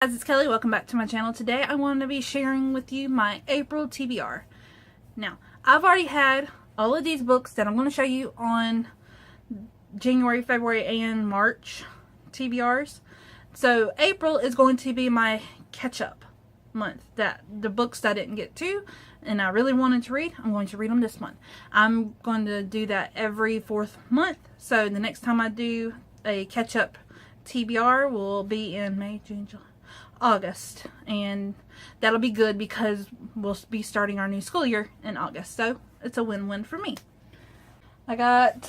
Guys, it's Kelly. Welcome back to my channel. Today I want to be sharing with you my April TBR. Now, I've already had all of these books that I'm going to show you on January, February, and March TBRs. So April is going to be my catch-up month. That the books that I didn't get to and I really wanted to read, I'm going to read them this month. I'm going to do that every fourth month. So the next time I do a catch-up TBR will be in May, June, July, August, and that'll be good because we'll be starting our new school year in August, so it's a win-win for me. I got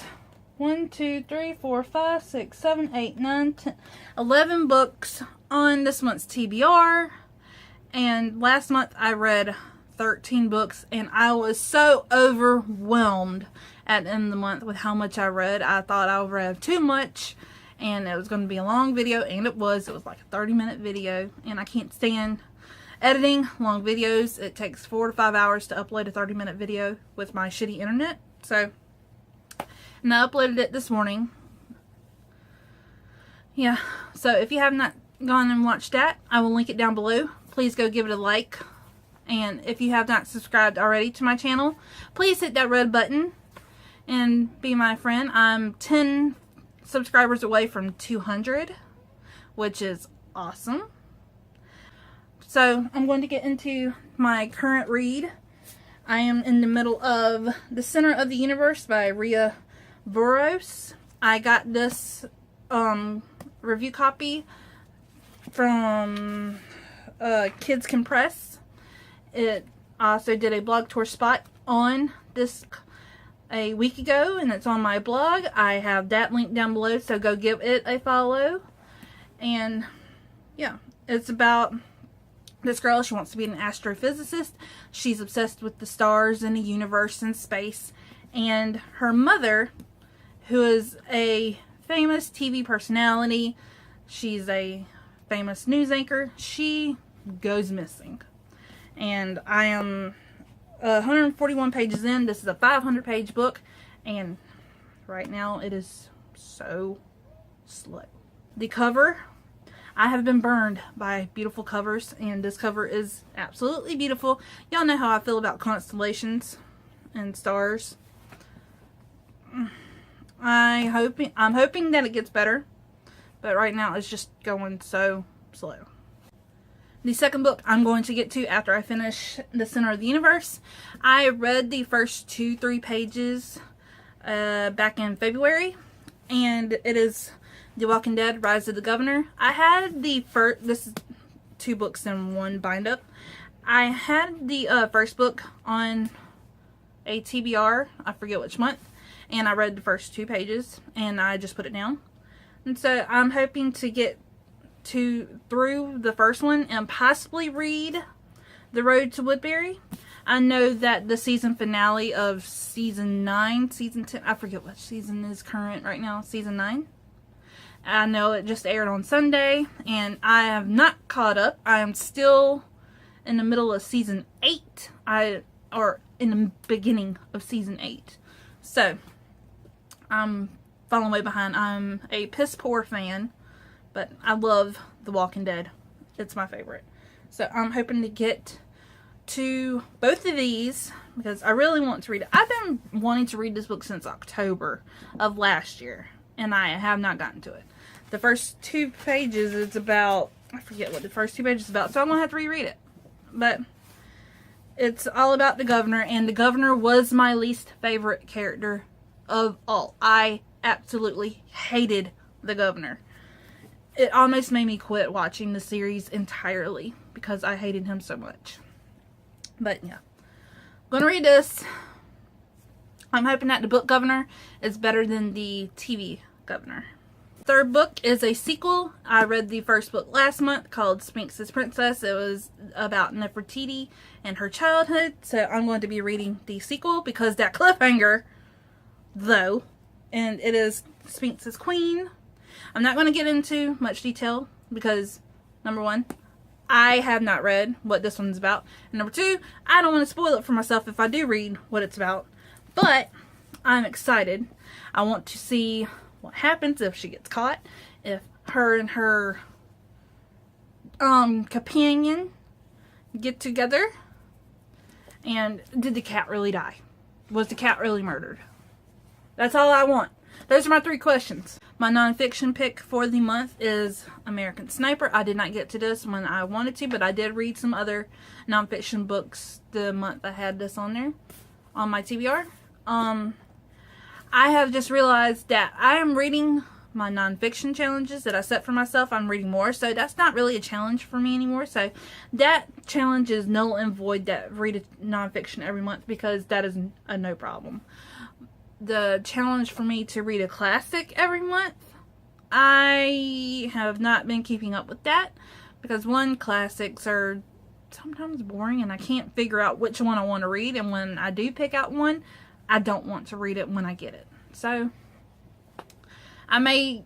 1, 2, 3, 4, 5, 6, 7, 8, 9, 10, 11 books on this month's TBR, and last month I read 13 books, and I was so overwhelmed at the end of the month with how much I read. I thought I read too much, and it was going to be a long video, and it was like a 30-minute video, and I can't stand editing long videos. It takes 4 to 5 hours to upload a 30-minute video with my shitty internet. So, and I uploaded it this morning. Yeah, so if you have not gone and watched that, I will link it down below. Please go give it a like, and if you have not subscribed already to my channel, please hit that red button and be my friend. I'm 10 subscribers away from 200, which is awesome. So I'm going to get into my current read. I am in the middle of The Center of the Universe by Rhea Burroughs. I got this review copy from Kids Can Press. It also did a blog tour spot on this a week ago, and it's on my blog. I have that link down below, so go give it a follow. And yeah, it's about this girl. She wants to be an astrophysicist. She's obsessed with the stars and the universe and space, and her mother, who is a famous TV personality, she's a famous news anchor, she goes missing. And I am 141 pages in. This is a 500-page book, and right now it is so slow. The cover, I have been burned by beautiful covers, and this cover is absolutely beautiful. Y'all know how I feel about constellations and stars. I'm hoping that it gets better, but right now it's just going so slow. The second book I'm going to get to after I finish The Center of the Universe. I read the first 2-3 pages back in February, and it is The Walking Dead: Rise of the Governor. I had the first, this is 2 books in one bind up. I had the first book on a TBR, I forget which month, and I read the first 2 pages, and I just put it down. And so I'm hoping to get through the first one and possibly read The Road to Woodbury. I know that the season finale of season 9, season 10, I forget what season is current right now, season 9. I know it just aired on Sunday, and I have not caught up. I am still in the middle of season 8, or in the beginning of season 8. So, I'm falling way behind. I'm a piss poor fan, but I love The Walking Dead. It's my favorite. So I'm hoping to get to both of these because I really want to read it. I've been wanting to read this book since October of last year, and I have not gotten to it. The first 2 pages is about, I forget what the first 2 pages is about, so I'm going to have to reread it. But it's all about the governor, and the governor was my least favorite character of all. I absolutely hated the governor. It almost made me quit watching the series entirely because I hated him so much. But yeah, I'm going to read this. I'm hoping that the book Governor is better than the TV Governor. Third book is a sequel. I read the first book last month called Sphinx's Princess. It was about Nefertiti and her childhood. So I'm going to be reading the sequel because that cliffhanger, though, and it is Sphinx's Queen. I'm not going to get into much detail because, number 1, I have not read what this one's about. And number 2, I don't want to spoil it for myself if I do read what it's about. But I'm excited. I want to see what happens if she gets caught, if her and her companion get together? And did the cat really die? Was the cat really murdered? That's all I want. Those are my 3 questions. My nonfiction pick for the month is American Sniper. I did not get to this when I wanted to, but I did read some other nonfiction books the month I had this on there, on my TBR. I have just realized that I am reading my nonfiction challenges that I set for myself. I'm reading more, so that's not really a challenge for me anymore. So that challenge is null and void, that read a nonfiction every month, because that is a no problem. The challenge for me to read a classic every month, I have not been keeping up with that, because one, classics are sometimes boring and I can't figure out which one I want to read, and when I do pick out one, I don't want to read it when I get it. So I may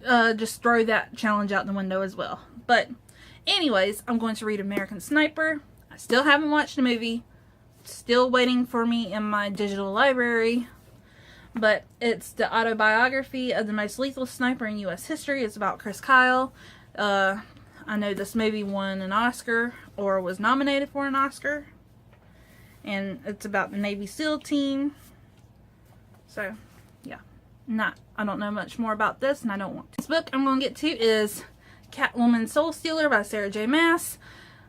just throw that challenge out the window as well. But anyways, I'm going to read American Sniper. I still haven't watched the movie. It's still waiting for me in my digital library. But it's the autobiography of the most lethal sniper in U.S. history. It's about Chris Kyle. I know this movie won an Oscar, or was nominated for an Oscar. And it's about the Navy SEAL team. So, yeah. I don't know much more about this, and I don't want to. This book I'm going to get to is Catwoman Soul Stealer by Sarah J. Maas.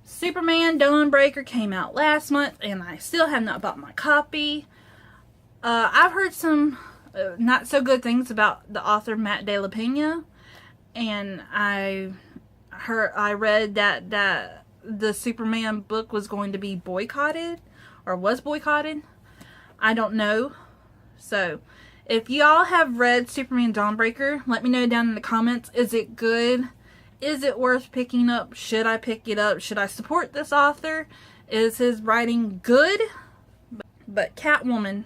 Superman Dawnbreaker came out last month, and I still have not bought my copy. I've heard some not so good things about the author Matt De La Pena, and I read that the Superman book was going to be boycotted, or was boycotted. I don't know. So, if y'all have read Superman Dawnbreaker, let me know down in the comments. Is it good? Is it worth picking up? Should I pick it up? Should I support this author? Is his writing good? But Catwoman,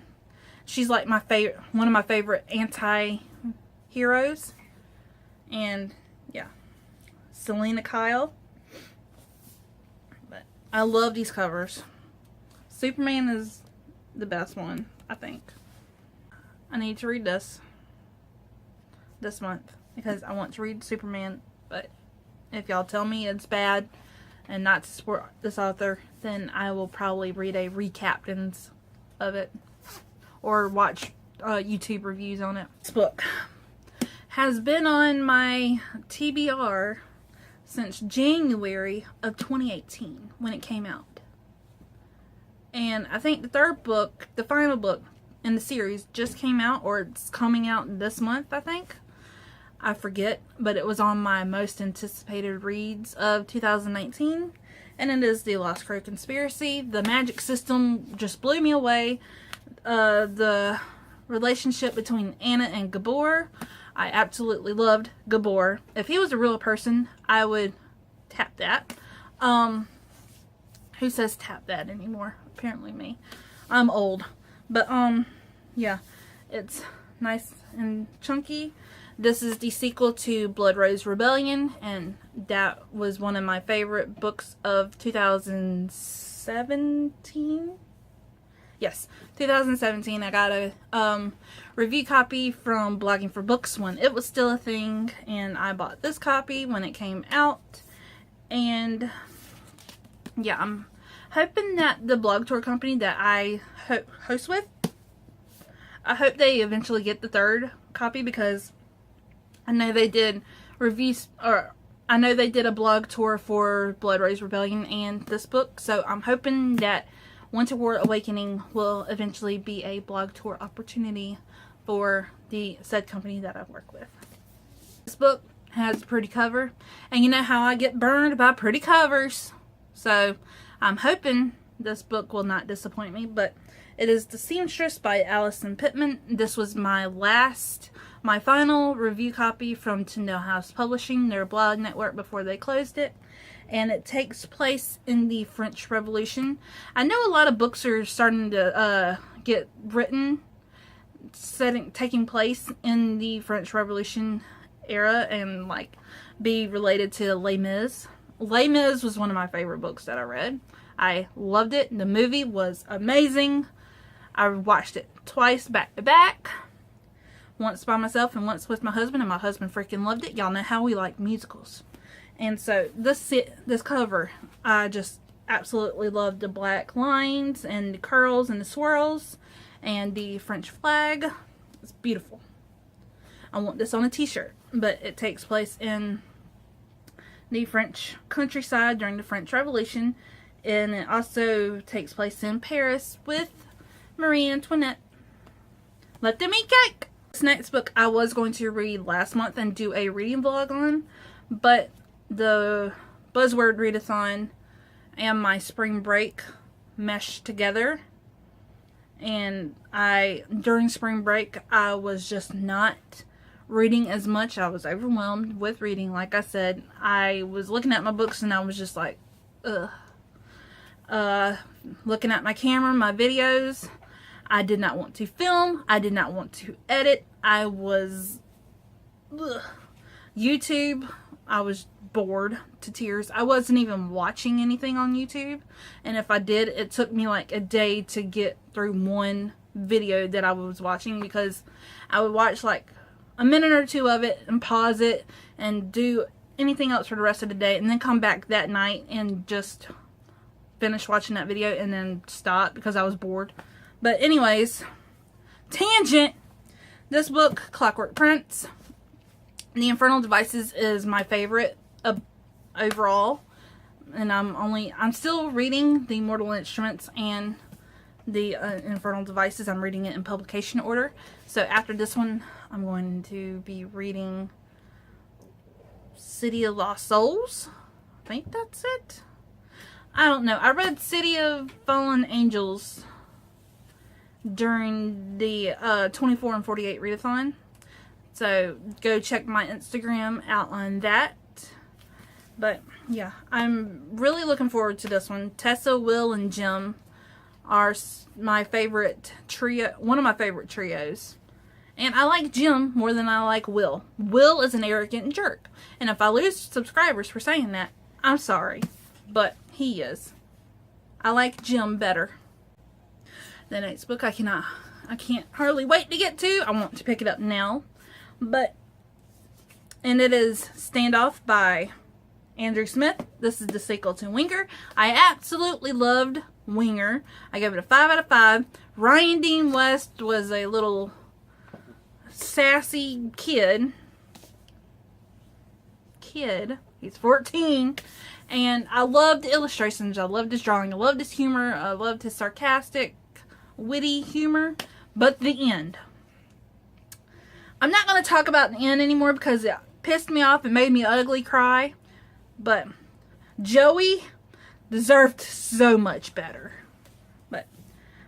she's like my favorite, one of my favorite anti-heroes. And yeah, Selena Kyle. But I love these covers. Superman is the best one, I think. I need to read this month because I want to read Superman, but if y'all tell me it's bad and not to support this author, then I will probably read a recaptains of it or watch YouTube reviews on it. This book has been on my TBR since January of 2018 when it came out. And I think the 3rd book, the final book in the series, just came out, or it's coming out this month, I think. I forget, but it was on my most anticipated reads of 2019, and it is The Lost Crow Conspiracy. The magic system just blew me away. The relationship between Anna and Gabor, I absolutely loved Gabor. If he was a real person, I would tap that. Who says tap that anymore? Apparently me. I'm old. But, yeah, it's nice and chunky. This is the sequel to Blood Rose Rebellion, and that was one of my favorite books of 2017. Yes, 2017. I got a review copy from Blogging for Books when it was still a thing, and I bought this copy when it came out. And yeah, I'm hoping that the blog tour company that I host with, I hope they eventually get the 3rd copy, because I know they did reviews, or I know they did a blog tour for Blood Rose Rebellion and this book, so I'm hoping that Winter War Awakening will eventually be a blog tour opportunity for the said company that I work with. This book has a pretty cover, and you know how I get burned by pretty covers, so I'm hoping this book will not disappoint me. But it is The Seamstress by Allison Pittman. This was my final review copy from Tyndale House Publishing, their blog network, before they closed it. And it takes place in the French Revolution. I know a lot of books are starting to get written taking place in the French Revolution era and like be related to Les Mis. Les Mis was one of my favorite books that I read. I loved it. The movie was amazing. I watched it twice back to back. Once by myself and once with my husband, and my husband freaking loved it. Y'all know how we like musicals. And so this cover, I just absolutely love the black lines and the curls and the swirls and the French flag. It's beautiful. I want this on a t-shirt, but it takes place in the French countryside during the French Revolution, and it also takes place in Paris with Marie Antoinette. Let them eat cake! This next book I was going to read last month and do a reading vlog on, but the Buzzword Readathon and my spring break meshed together, and during spring break I was just not reading as much. I was overwhelmed with reading. Like I said, I was looking at my books and I was just like, ugh. Looking at my camera, my videos, I did not want to film. I did not want to edit. I was, ugh. YouTube, I was bored to tears. I wasn't even watching anything on YouTube, and if I did, it took me like a day to get through one video that I was watching, because I would watch like a minute or two of it and pause it and do anything else for the rest of the day, and then come back that night and just finish watching that video and then stop because I was bored. But anyways, tangent. This book, Clockwork Prince, The Infernal Devices, is my favorite overall, and I'm still reading the Mortal Instruments and the Infernal Devices. I'm reading it in publication order. So after this one, I'm going to be reading City of Lost Souls. I think that's it. I don't know. I read City of Fallen Angels during the 24 and 48 readathon. So go check my Instagram out on that. But yeah, I'm really looking forward to this one. Tessa, Will, and Jim are my favorite trio, one of my favorite trios. And I like Jim more than I like Will. Will is an arrogant jerk. And if I lose subscribers for saying that, I'm sorry. But he is. I like Jim better. The next book I can't hardly wait to get to. I want to pick it up now. And it is Standoff by Andrew Smith. This is the sequel to Winger. I absolutely loved Winger. I gave it a 5 out of 5. Ryan Dean West was a little sassy kid. He's 14. And I loved the illustrations. I loved his drawing. I loved his humor. I loved his sarcastic, witty humor. But the end. I'm not going to talk about the end anymore because it pissed me off and made me ugly cry. But Joey deserved so much better. But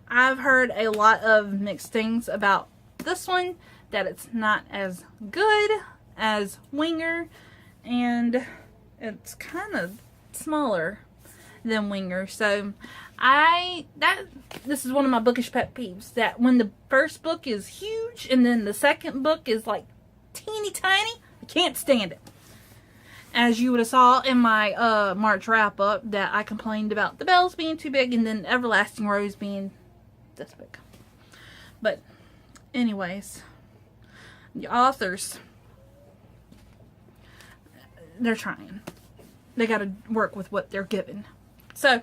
I've heard a lot of mixed things about this one. That it's not as good as Winger. And it's kind of smaller than Winger. So this is one of my bookish pet peeves, that when the first book is huge and then the second book is like teeny tiny, I can't stand it. As you would have saw in my March wrap up, that I complained about the bells being too big and then Everlasting Rose being this big. But anyways, the authors, they're trying. They got to work with what they're given. So,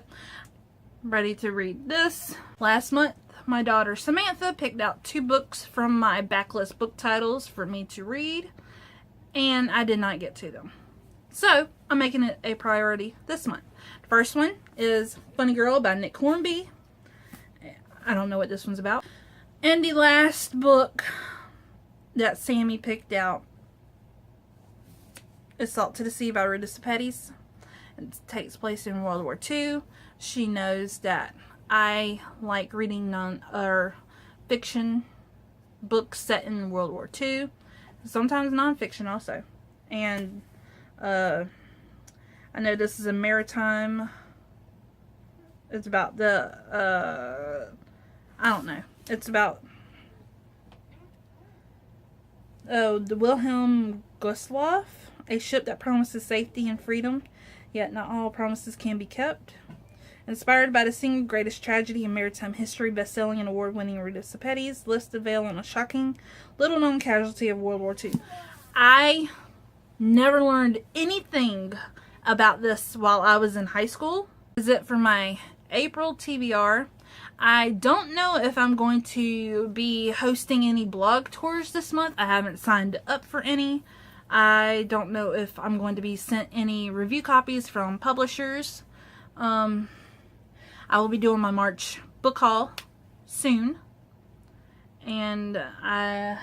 ready to read this. Last month, my daughter Samantha picked out 2 books from my backlist book titles for me to read, and I did not get to them. So, I'm making it a priority this month. The first one is Funny Girl by Nick Hornby. I don't know what this one's about. And the last book that Sammy picked out is Salt to the Sea by Rita Sepetys. It takes place in World War II. She knows that I like reading fiction books set in World War II. Sometimes nonfiction also. And I know this is a maritime. It's about the I don't know. It's about the Wilhelm Gustloff, a ship that promises safety and freedom, yet not all promises can be kept. Inspired by the single greatest tragedy in maritime history, best-selling and award-winning Rita Sepetys lists the veil on a shocking, little-known casualty of World War II. I Never learned anything about this while I was in high school. This is it for my April TBR. I don't know if I'm going to be hosting any blog tours this month. I haven't signed up for any. I don't know if I'm going to be sent any review copies from publishers. I will be doing my March book haul soon. And I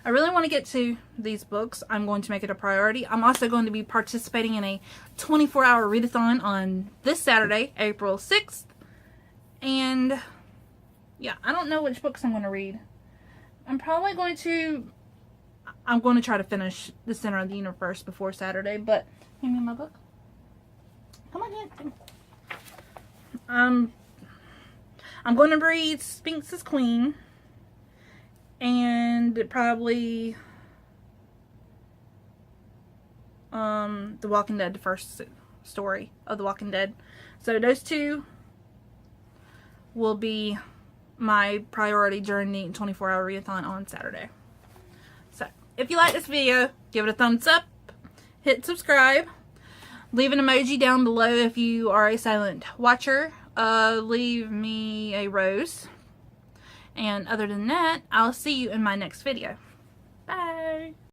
really want to get to these books. I'm going to make it a priority. I'm also going to be participating in a 24-hour readathon on this Saturday, April 6th. And yeah, I don't know which books I'm going to read. I'm going to try to finish The Center of the Universe before Saturday, but hand me my book. Come on in. I'm going to read Sphinx is Queen. And probably The Walking Dead, the first story of The Walking Dead. So those two will be my priority during the 24-hour readathon on Saturday. So if you like this video, give it a thumbs up, hit subscribe, leave an emoji down below if you are a silent watcher, leave me a rose. And other than that, I'll see you in my next video. Bye!